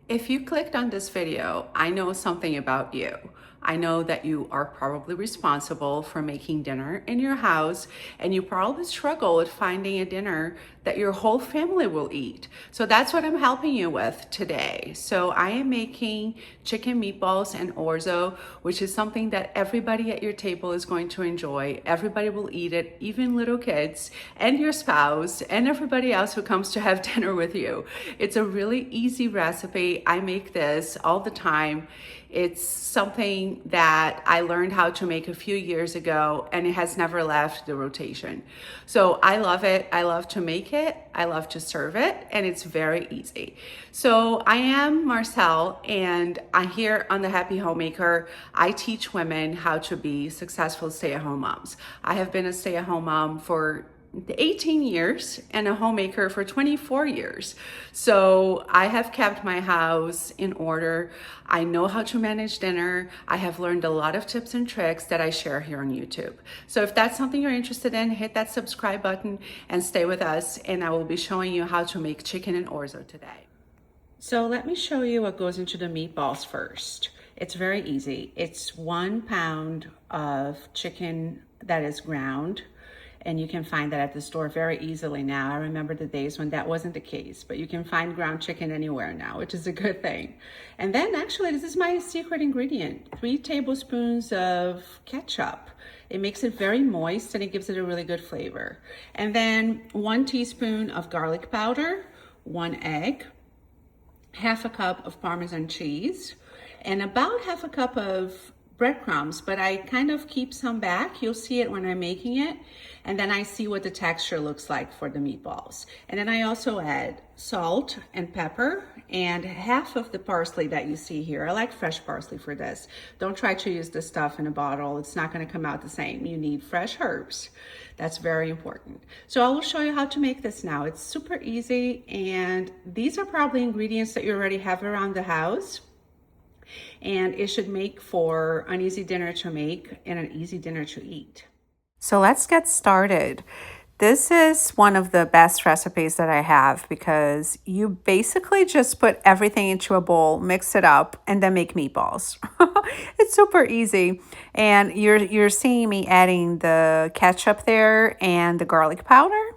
If you clicked on this video, I know something about you. I know that you are probably responsible for making dinner in your house, and you probably struggle with finding a dinner that your whole family will eat. So that's what I'm helping you with today. So I am making chicken meatballs and orzo, which is something that everybody at your table is going to enjoy. Everybody will eat it, even little kids and your spouse and everybody else who comes to have dinner with you. It's a really easy recipe. I make this all the time. It's something that I learned how to make a few years ago, and it has never left the rotation. So I love it. I love to make it. I love to serve it, and it's very easy. So I am Marcel, and I here on the Happy Homemaker, I teach women how to be successful stay-at-home moms. I have been a stay-at-home mom for 18 years and a homemaker for 24 years. So I have kept my house in order. I know how to manage dinner. I have learned a lot of tips and tricks that I share here on YouTube. So if that's something you're interested in, hit that subscribe button and stay with us, and I will be showing you how to make chicken and orzo today. So let me show you what goes into the meatballs first. It's very easy. It's 1 pound of chicken that is ground, and you can find that at the store very easily now. I remember the days when that wasn't the case, but you can find ground chicken anywhere now, which is a good thing. And then actually, this is my secret ingredient, 3 tablespoons of ketchup. It makes it very moist and it gives it a really good flavor. And then 1 teaspoon of garlic powder, 1 egg, half a cup of Parmesan cheese, and about half a cup of breadcrumbs, but I kind of keep some back. You'll see it when I'm making it. And then I see what the texture looks like for the meatballs. And then I also add salt and pepper and half of the parsley that you see here. I like fresh parsley for this. Don't try to use this stuff in a bottle. It's not going to come out the same. You need fresh herbs. That's very important. So I will show you how to make this now. It's super easy, and these are probably ingredients that you already have around the house. And it should make for an easy dinner to make and an easy dinner to eat. So let's get started. This is one of the best recipes that I have because you basically just put everything into a bowl, mix it up, and then make meatballs. It's super easy. And you're seeing me adding the ketchup there and the garlic powder.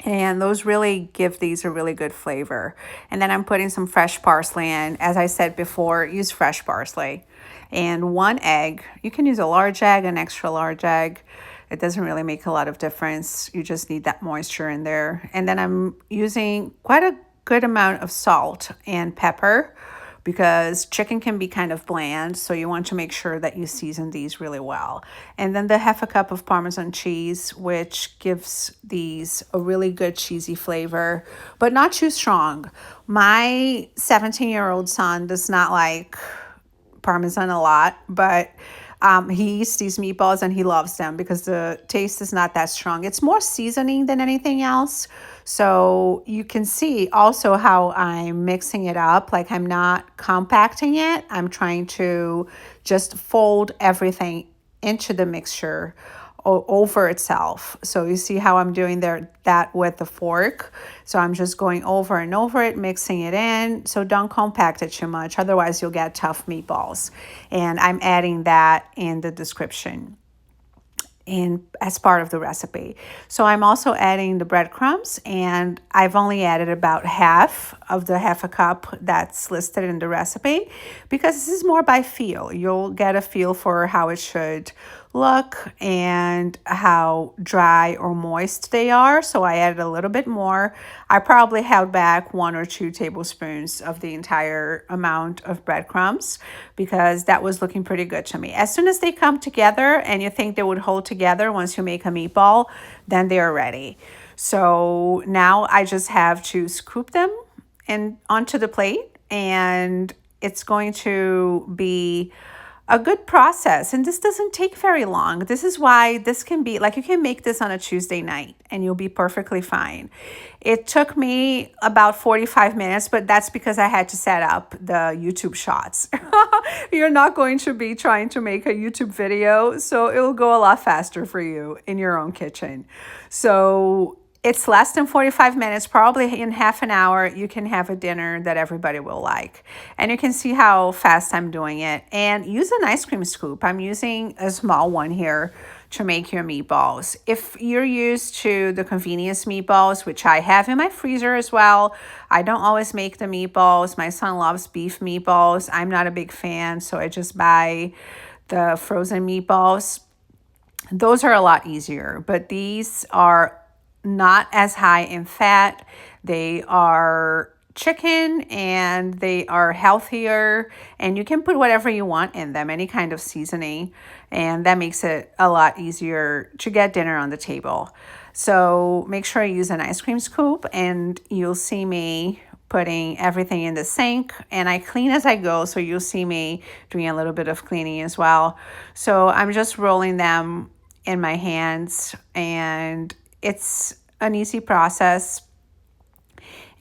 And those really give these a really good flavor. And then I'm putting some fresh parsley in. As I said before, use fresh parsley. And 1 egg. You can use a large egg, an extra large egg. It doesn't really make a lot of difference. You just need that moisture in there. And then I'm using quite a good amount of salt and pepper because chicken can be kind of bland, so you want to make sure that you season these really well. And then the half a cup of Parmesan cheese, which gives these a really good cheesy flavor, but not too strong. My 17-year-old son does not like Parmesan a lot, but he eats these meatballs and he loves them because the taste is not that strong. It's more seasoning than anything else. So you can see also how I'm mixing it up. Like I'm not compacting it. I'm trying to just fold everything into the mixture over itself. So you see how I'm doing that with the fork. So I'm just going over and over it, mixing it in. So don't compact it too much. Otherwise you'll get tough meatballs. And I'm adding that in the description as part of the recipe. So I'm also adding the breadcrumbs, and I've only added about half of the half a cup that's listed in the recipe because this is more by feel. You'll get a feel for how it should look and how dry or moist they are. So I added a little bit more. I probably held back 1 or 2 tablespoons of the entire amount of breadcrumbs because that was looking pretty good to me. As soon as they come together and you think they would hold together once you make a meatball, then they're ready. So now I just have to scoop them and onto the plate, and it's going to be a good process. And this doesn't take very long. This is why this can be like, you can make this on a Tuesday night and you'll be perfectly fine. It took me about 45 minutes, but that's because I had to set up the YouTube shots. You're not going to be trying to make a YouTube video, so it'll go a lot faster for you in your own kitchen. So it's less than 45 minutes, probably in half an hour, you can have a dinner that everybody will like. And you can see how fast I'm doing it. And use an ice cream scoop. I'm using a small one here to make your meatballs. If you're used to the convenience meatballs, which I have in my freezer as well, I don't always make the meatballs. My son loves beef meatballs. I'm not a big fan, so I just buy the frozen meatballs. Those are a lot easier, but these are not as high in fat. They are chicken and they are healthier, and you can put whatever you want in them, any kind of seasoning, and that makes it a lot easier to get dinner on the table. So make sure you use an ice cream scoop, and you'll see me putting everything in the sink, and I clean as I go, so you'll see me doing a little bit of cleaning as well. So I'm just rolling them in my hands, and it's an easy process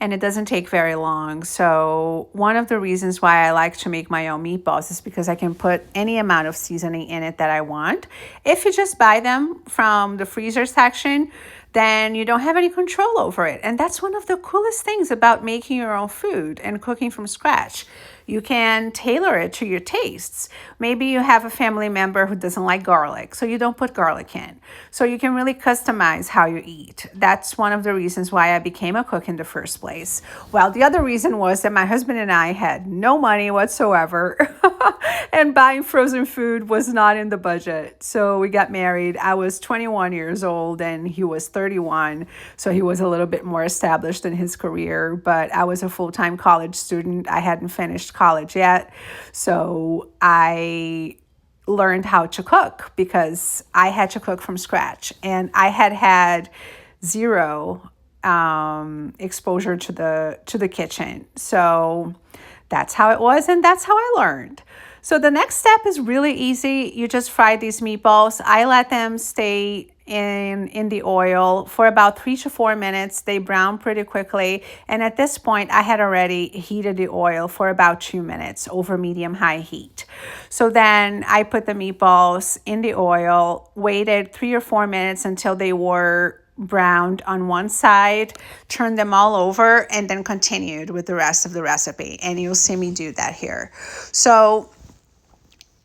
and it doesn't take very long. So one of the reasons why I like to make my own meatballs is because I can put any amount of seasoning in it that I want. If you just buy them from the freezer section, then you don't have any control over it. And that's one of the coolest things about making your own food and cooking from scratch. You can tailor it to your tastes. Maybe you have a family member who doesn't like garlic, so you don't put garlic in. So you can really customize how you eat. That's one of the reasons why I became a cook in the first place. Well, the other reason was that my husband and I had no money whatsoever, and buying frozen food was not in the budget. So we got married. I was 21 years old and he was 31, so he was a little bit more established in his career, but I was a full-time college student. I hadn't finished college yet. So I learned how to cook because I had to cook from scratch, and I had zero exposure to the kitchen. So that's how it was, and that's how I learned. So the next step is really easy. You just fry these meatballs. I let them stay in the oil for about 3 to 4 minutes. They brown pretty quickly. And at this point, I had already heated the oil for about 2 minutes over medium-high heat. So then I put the meatballs in the oil, waited 3 or 4 minutes until they were browned on one side, turned them all over, and then continued with the rest of the recipe. And you'll see me do that here. So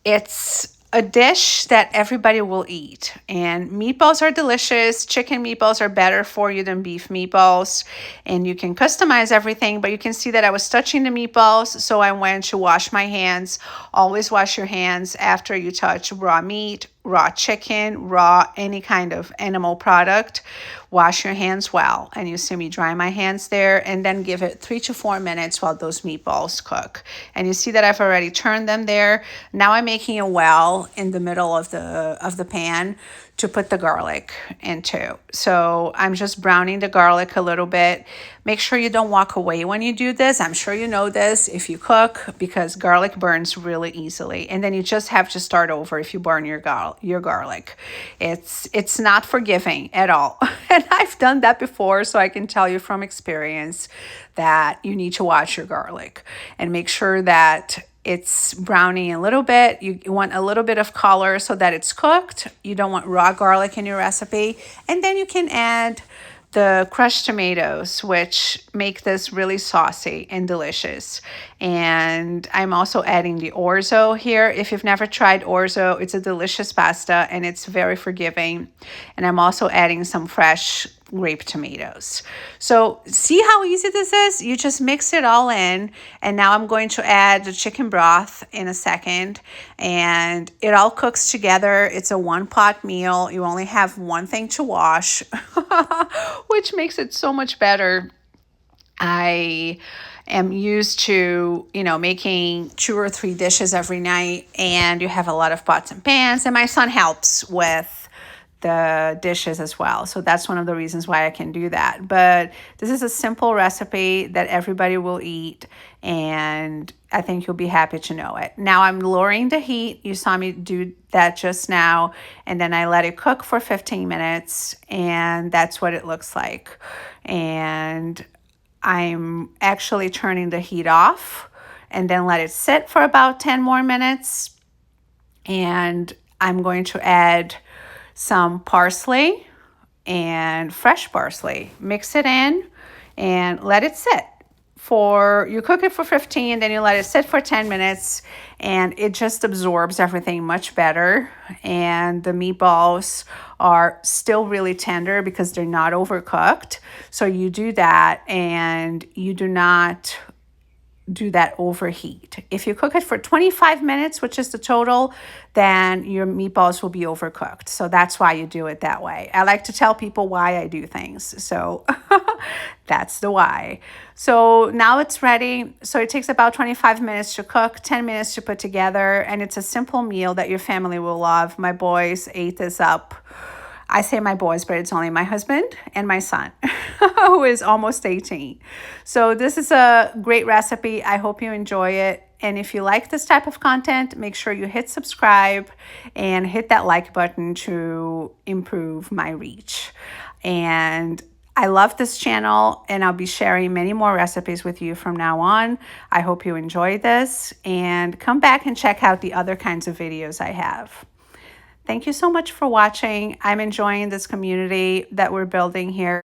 it's a dish that everybody will eat, and meatballs are delicious. Chicken meatballs are better for you than beef meatballs, and you can customize everything, but you can see that I was touching the meatballs, so I went to wash my hands. Always wash your hands after you touch raw meat, raw chicken, raw any kind of animal product. Wash your hands well, and you see me dry my hands there, and then give it 3 to 4 minutes while those meatballs cook. And you see that I've already turned them there. Now I'm making a well in the middle of the pan to put the garlic into. So I'm just browning the garlic a little bit. Make sure you don't walk away when you do this. I'm sure you know this if you cook, because garlic burns really easily. And then you just have to start over if you burn your garlic. It's not forgiving at all. And I've done that before, so I can tell you from experience that you need to watch your garlic and make sure that it's browning a little bit. You want a little bit of color so that it's cooked. You don't want raw garlic in your recipe. And then you can add the crushed tomatoes, which make this really saucy and delicious. And I'm also adding the orzo here. If you've never tried orzo, it's a delicious pasta and it's very forgiving. And I'm also adding some fresh grape tomatoes. So see how easy this is? You just mix it all in. And now I'm going to add the chicken broth in a second. And it all cooks together. It's a one-pot meal. You only have one thing to wash, which makes it so much better. I am used to, making 2 or 3 dishes every night, and you have a lot of pots and pans, and my son helps with the dishes as well. So that's one of the reasons why I can do that. But this is a simple recipe that everybody will eat, and I think you'll be happy to know it. Now I'm lowering the heat. You saw me do that just now, and then I let it cook for 15 minutes, and that's what it looks like. And I'm actually turning the heat off and then let it sit for about 10 more minutes. And I'm going to add some parsley and fresh parsley. Mix it in and let it sit. You cook it for 15, then you let it sit for 10 minutes, and it just absorbs everything much better. And the meatballs are still really tender because they're not overcooked. So you do that, and you do not do that overheat. If you cook it for 25 minutes, which is the total, then your meatballs will be overcooked. So that's why you do it that way. I like to tell people why I do things. So that's the why. So now it's ready. So it takes about 25 minutes to cook, 10 minutes to put together, and it's a simple meal that your family will love. My boys ate this up. I say my boys, but it's only my husband and my son, who is almost 18. So this is a great recipe. I hope you enjoy it. And if you like this type of content, make sure you hit subscribe and hit that like button to improve my reach. And I love this channel, and I'll be sharing many more recipes with you from now on. I hope you enjoy this, and come back and check out the other kinds of videos I have. Thank you so much for watching. I'm enjoying this community that we're building here.